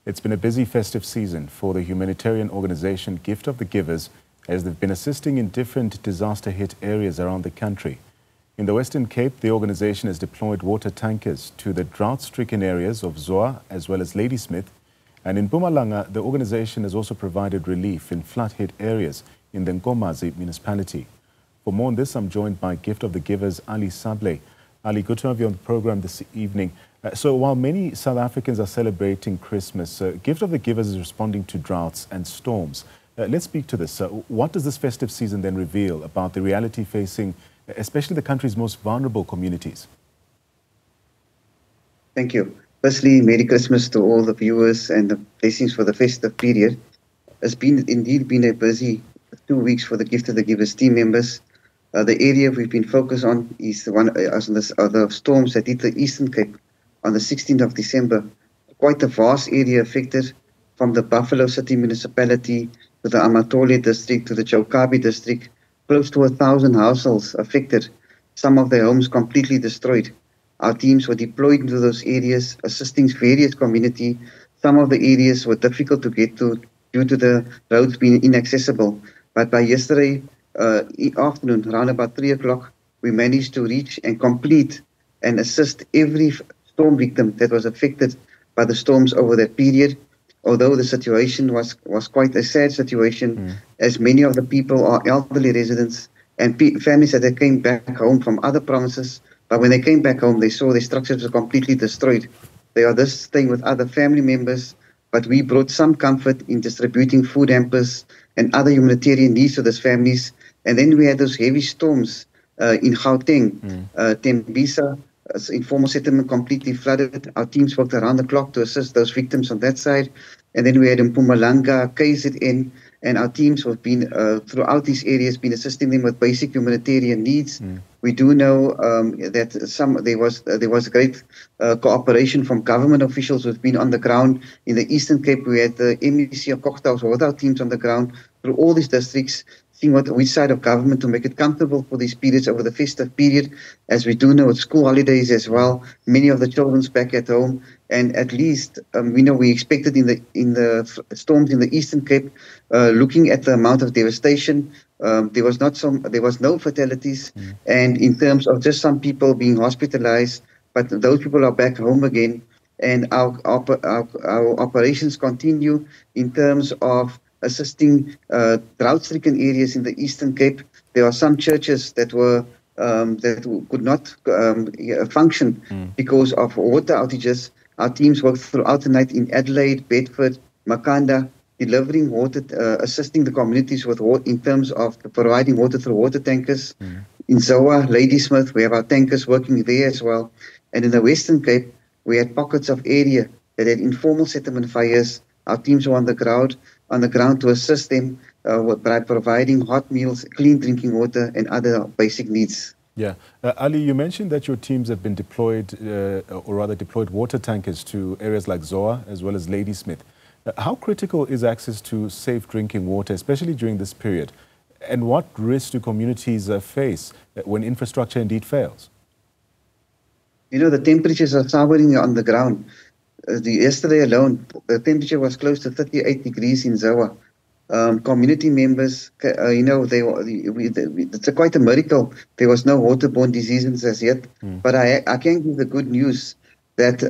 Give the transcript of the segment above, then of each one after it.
It's been a busy festive season for the humanitarian organization Gift of the Givers, as they've been assisting in different disaster-hit areas around the country. In the Western Cape, the organization has deployed water tankers to the drought-stricken areas of Zoa as well as Ladysmith. And in Mpumalanga, the organization has also provided relief in flood-hit areas in the Nkomazi municipality. For more on this, I'm joined by Gift of the Givers, Ali Sable. Ali, good to have you on the program this evening. So while many South Africans are celebrating Christmas, Gift of the Givers is responding to droughts and storms. Let's speak to this. What does this festive season then reveal about the reality facing especially the country's most vulnerable communities? Thank you. Firstly, Merry Christmas to all the viewers and the blessings for the festive period. It's indeed been a busy 2 weeks for the Gift of the Givers team members. The area we've been focused on is the storms that hit the Eastern Cape on the 16th of December. Quite a vast area affected, from the Buffalo City municipality to the Amatole district to the Chaukabi district. Close to 1,000 households affected, some of their homes completely destroyed. Our teams were deployed into those areas, assisting various community. Some of the areas were difficult to get to due to the roads being inaccessible. But by yesterday afternoon, around about 3 o'clock, we managed to reach and complete and assist every storm victim that was affected by the storms over that period. Although the situation was quite a sad situation, as many of the people are elderly residents and families that came back home from other provinces. But when they came back home, they saw their structures were completely destroyed. They are just staying with other family members, but we brought some comfort in distributing food hampers and other humanitarian needs to those families. And then we had those heavy storms in Gauteng, Tembisa, informal settlement completely flooded. Our teams worked around the clock to assist those victims on that side. And then we had in Mpumalanga, KZN, and our teams have been throughout these areas been assisting them with basic humanitarian needs. We do know that there was great cooperation from government officials who've been on the ground. In the Eastern Cape, we had the MEC of Kochtals with our teams on the ground through all these districts, seeing which side of government to make it comfortable for these periods over the festive period. As we do know, it's school holidays as well. Many of the children's back at home, and at least we know we expected in the storms in the Eastern Cape. Looking at the amount of devastation, there was no fatalities, and in terms of just some people being hospitalized, but those people are back home again, and our operations continue in terms of assisting drought-stricken areas in the Eastern Cape. There are some churches that could not function because of water outages. Our teams worked throughout the night in Adelaide, Bedford, Makanda, delivering water, assisting the communities with water in terms of providing water through water tankers. In Zoa, Ladysmith, we have our tankers working there as well. And in the Western Cape, we had pockets of area that had informal settlement fires. Our teams were on the ground to assist them by providing hot meals, clean drinking water, and other basic needs. Yeah. Ali, you mentioned that your teams have been deployed water tankers to areas like Zoa as well as Ladysmith. How critical is access to safe drinking water, especially during this period? And what risks do communities face when infrastructure indeed fails? You know, the temperatures are soaring on the ground. Yesterday alone, the temperature was close to 38 degrees in Zoa. Community members, it's quite a miracle. There was no waterborne diseases as yet. But I can give the good news that,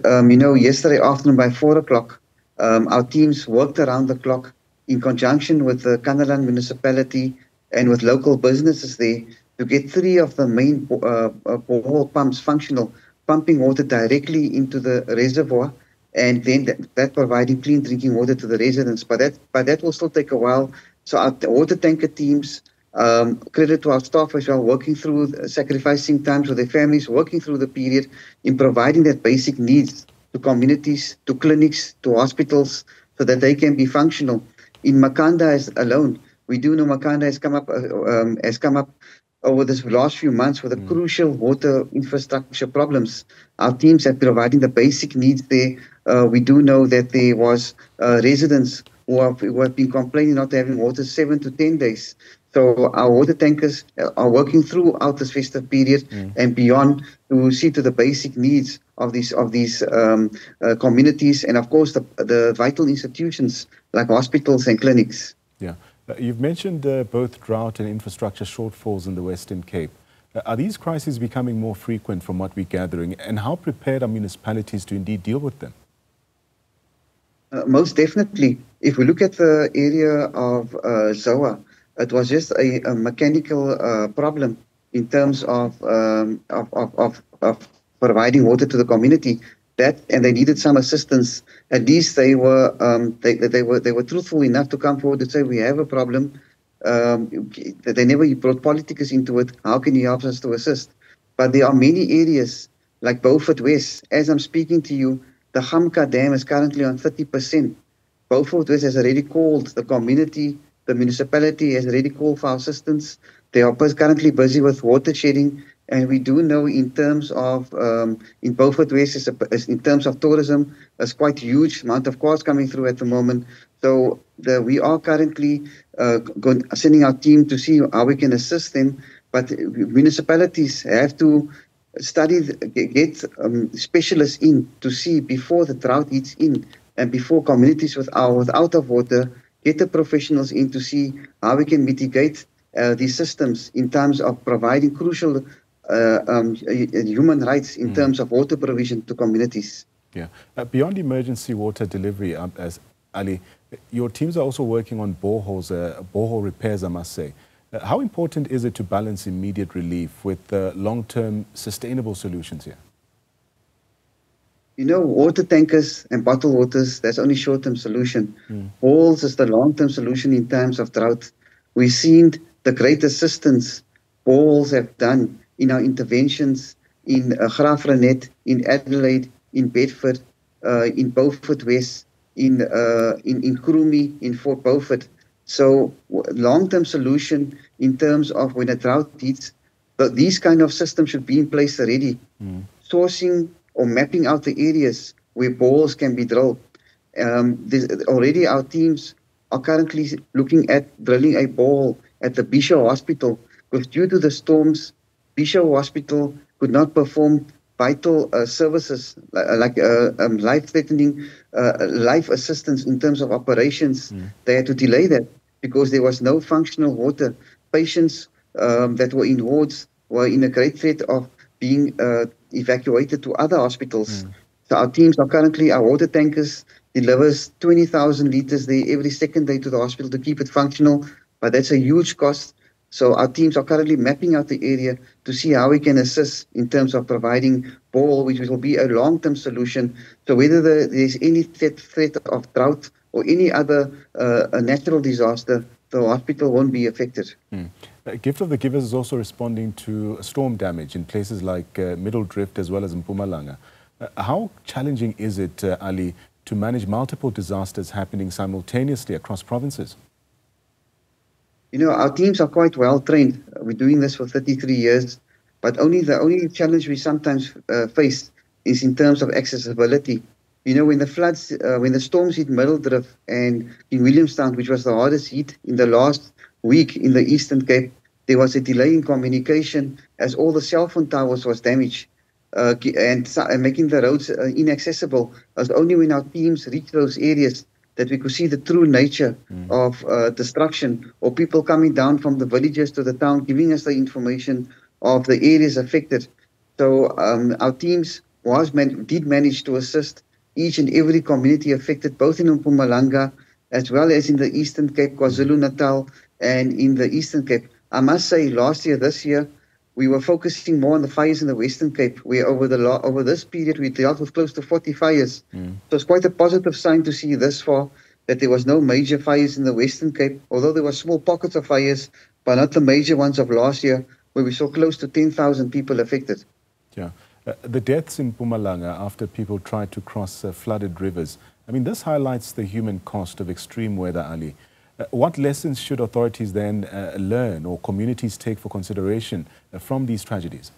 yesterday afternoon by 4 o'clock, our teams worked around the clock in conjunction with the Kanaland municipality and with local businesses there to get 3 of the main borehole pumps functional, pumping water directly into the reservoir, and then that providing clean drinking water to the residents. But that will still take a while. So our water tanker teams, credit to our staff as well, working through, sacrificing times with their families, working through the period in providing that basic needs to communities, to clinics, to hospitals, so that they can be functional. In Makanda alone, we do know Makanda has come up over this last few months with the crucial water infrastructure problems. Our teams are providing the basic needs there. We do know that there was residents who have been complaining not having water 7 to 10 days. So our water tankers are working throughout this festive period and beyond to see to the basic needs of these communities, and of course the vital institutions like hospitals and clinics. Yeah. You've mentioned both drought and infrastructure shortfalls in the Western Cape. Are these crises becoming more frequent from what we're gathering, and how prepared are municipalities to indeed deal with them? Most definitely. If we look at the area of ZOA, it was just a mechanical problem in terms of providing water to the community. And they needed some assistance. At least they were truthful enough to come forward and say, we have a problem. They never brought politics into it. How can you help us to assist? But there are many areas like Beaufort West. As I'm speaking to you, the Gamka Dam is currently on 30%. Beaufort West has already called the community, the municipality has already called for assistance. They are currently busy with water shedding. And we do know in terms of, in Beaufort West, in terms of tourism, there's quite a huge amount of cars coming through at the moment. So we are currently sending our team to see how we can assist them. But municipalities have to get specialists in to see before the drought hits in and before communities without of water, get the professionals in to see how we can mitigate these systems in terms of providing crucial human rights in terms of water provision to communities. Yeah. Beyond emergency water delivery, as Ali, your teams are also working on boreholes, borehole repairs, I must say. How important is it to balance immediate relief with long-term sustainable solutions here? You know, water tankers and bottled waters, that's only short-term solution. Boreholes is the long-term solution in times of drought. We've seen the great assistance boreholes have done in our interventions in Graaff-Reinet, in Adelaide, in Bedford, in Beaufort West, in Krumi, in Fort Beaufort. So long-term solution in terms of when a drought hits, these kind of systems should be in place already. Sourcing or mapping out the areas where boreholes can be drilled. Already our teams are currently looking at drilling a borehole at the Bisho Hospital, because due to the storms, Bisho Hospital could not perform vital services like life-threatening life assistance in terms of operations. They had to delay that because there was no functional water. Patients that were in wards were in a great threat of being evacuated to other hospitals. So our teams are currently, our water tankers delivers 20,000 liters there every second day to the hospital to keep it functional, but that's a huge cost. So our teams are currently mapping out the area to see how we can assist in terms of providing borehole, which will be a long-term solution. So whether there's any threat of drought or any other natural disaster, the hospital won't be affected. Gift of the Givers is also responding to storm damage in places like Middle Drift as well as in Mpumalanga. How challenging is it, Ali, to manage multiple disasters happening simultaneously across provinces? You know, our teams are quite well trained. We're doing this for 33 years, but the only challenge we sometimes face is in terms of accessibility. You know, when the floods, when the storms hit Middle Drift and in Williamstown, which was the hardest hit in the last week in the Eastern Cape, there was a delay in communication as all the cell phone towers was damaged and making the roads inaccessible. It was only when our teams reached those areas that we could see the true nature of destruction, or people coming down from the villages to the town, giving us the information of the areas affected. So our teams did manage to assist each and every community affected, both in Mpumalanga as well as in the Eastern Cape, KwaZulu-Natal, and in the Eastern Cape. I must say, last year, this year, we were focusing more on the fires in the Western Cape, where over this period we dealt with close to 40 fires. So it's quite a positive sign to see this far that there was no major fires in the Western Cape, although there were small pockets of fires, but not the major ones of last year, where we saw close to 10,000 people affected. Yeah. The deaths in Mpumalanga after people tried to cross flooded rivers, I mean, this highlights the human cost of extreme weather, Ali. What lessons should authorities then learn or communities take for consideration from these tragedies?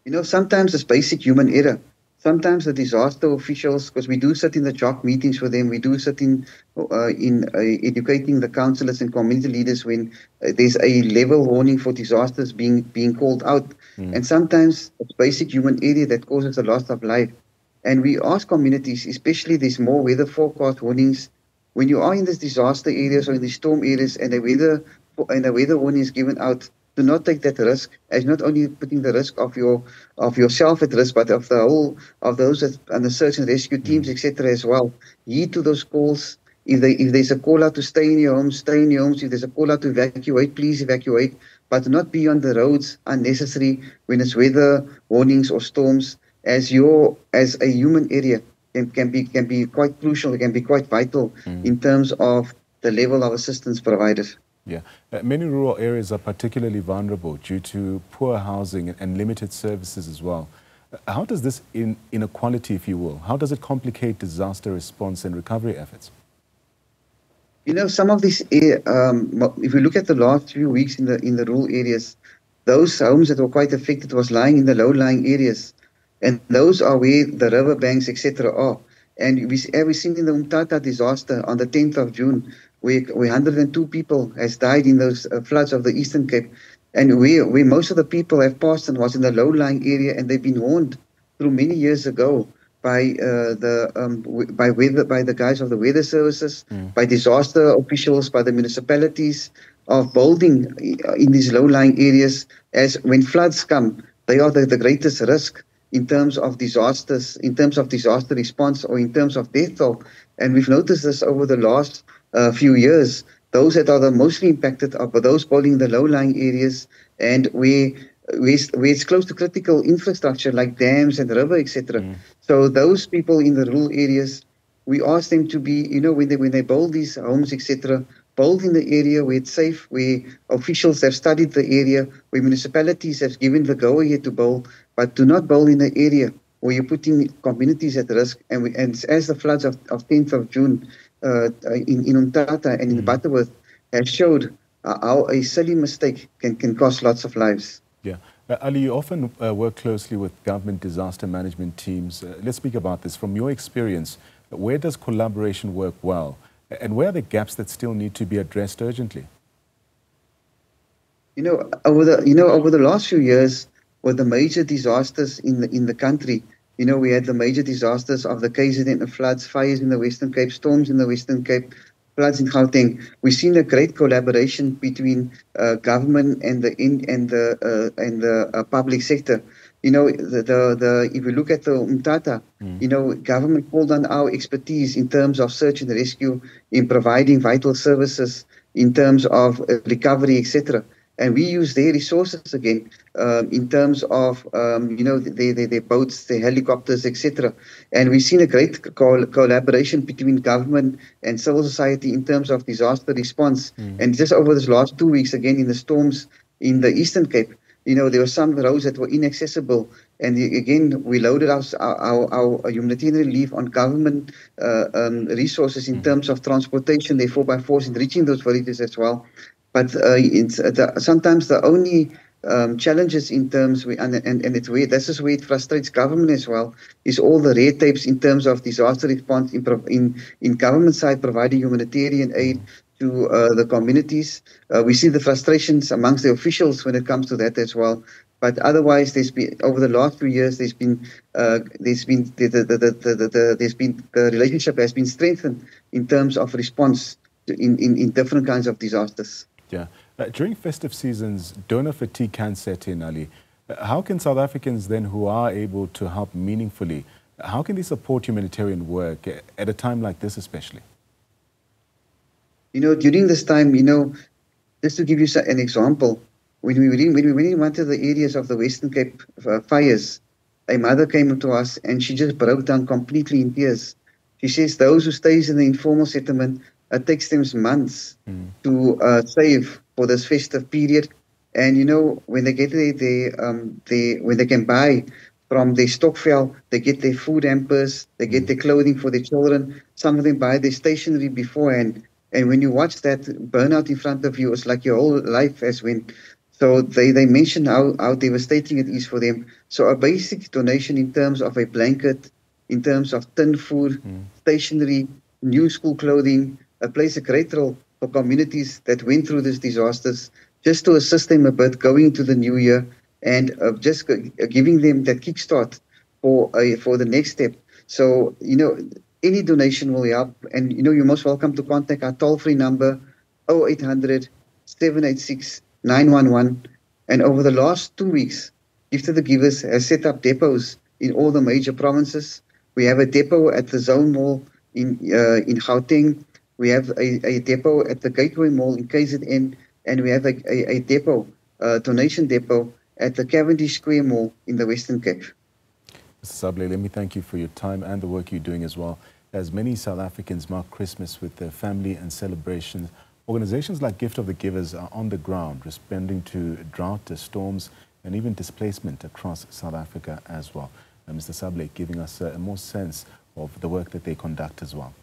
You know, sometimes it's basic human error. sometimes the disaster officials, because we do sit in the job meetings with them, we do sit in educating the councillors and community leaders when there's a level warning for disasters being called out. And sometimes it's basic human error that causes the loss of life. And we ask communities, especially these more weather forecast warnings, when you are in these disaster areas or in the storm areas and the weather warning is given out, do not take that risk, as not only putting the risk of yourself at risk, but of the whole of those that and the search and rescue teams, etc. as well. Heed to those calls. If there's a call out to stay in your homes, stay in your homes. If there's a call out to evacuate, please evacuate. But do not be on the roads unnecessary when it's weather warnings or storms, as a human area can be quite crucial, it can be quite vital in terms of the level of assistance provided. Yeah, many rural areas are particularly vulnerable due to poor housing and limited services as well. How does this inequality, if you will, how does it complicate disaster response and recovery efforts? You know, some of these, if we look at the last few weeks in the rural areas, those homes that were quite affected was lying in the low-lying areas, and those are where the riverbanks, etc., are. And we've seen in the Umtata disaster on the 10th of June, where 102 people has died in those floods of the Eastern Cape, and where most of the people have passed and was in the low-lying area, and they've been warned through many years ago by by the guys of the weather services, by disaster officials, by the municipalities of building in these low-lying areas. As when floods come, they are the greatest risk in terms of disasters, in terms of disaster response, or in terms of death toll. And we've noticed this over the last few years. Those that are the mostly impacted are those building the low-lying areas and where it's close to critical infrastructure like dams and river, etc. So those people in the rural areas, we ask them to be, you know, when they build these homes, etc., build in the area where it's safe, where officials have studied the area, where municipalities have given the go-ahead to build, but do not build in the area where you're putting communities at risk. And as the floods of 10th of June in Umtata and in Butterworth has showed how a silly mistake can cost lots of lives. Yeah. Ali, you often work closely with government disaster management teams. Let's speak about this. From your experience, where does collaboration work well? And where are the gaps that still need to be addressed urgently? Over the last few years, with the major disasters in the country, we had the major disasters of the KZN floods, fires in the Western Cape, storms in the Western Cape, floods in Gauteng. We've seen a great collaboration between government and the public sector. If we look at the Umtata, government called on our expertise in terms of search and rescue, in providing vital services, in terms of recovery, etc. And we use their resources again in terms of, their boats, their helicopters, etc. And we've seen a great collaboration between government and civil society in terms of disaster response. And just over this last 2 weeks, again, in the storms in the Eastern Cape, there were some roads that were inaccessible. And again, we loaded our humanitarian relief on government resources in terms of transportation, therefore by force in reaching those villages as well. But sometimes the only challenges in terms, and it's weird, this is where it frustrates government as well, is all the red tapes in terms of disaster response in government side providing humanitarian aid to the communities. We see the frustrations amongst the officials when it comes to that as well. But otherwise, there's been over the last few years, the relationship has been strengthened in terms of response in different kinds of disasters. Yeah. During festive seasons, donor fatigue can set in, Ali. How can South Africans then who are able to help meaningfully, how can they support humanitarian work at a time like this especially? During this time, just to give you an example, when we went in one of the areas of the Western Cape fires, a mother came to us and she just broke down completely in tears. She says those who stays in the informal settlement, it takes them months to save for this festive period. And, when they get there, when they can buy from their stokvel, they get their food hampers, they get their clothing for their children. Some of them buy their stationery beforehand. And when you watch that burn out in front of you, it's like your whole life has went. So they mention how devastating it is for them. So a basic donation in terms of a blanket, in terms of tin food, stationery, new school clothing, plays a great role for communities that went through these disasters, just to assist them a bit going into the new year and giving them that kickstart for the next step. So, any donation will help. And, you're most welcome to contact our toll-free number, 0800 786 911. And over the last 2 weeks, Gift of the Givers has set up depots in all the major provinces. We have a depot at the Zone Mall in Gauteng. We have a depot at the Gateway Mall in KZN. And we have a depot, donation depot, at the Cavendish Square Mall in the Western Cape. Mr. Sable, let me thank you for your time and the work you're doing as well. As many South Africans mark Christmas with their family and celebrations, organizations like Gift of the Givers are on the ground, responding to drought, storms, and even displacement across South Africa as well. And Mr. Sable giving us a more sense of the work that they conduct as well.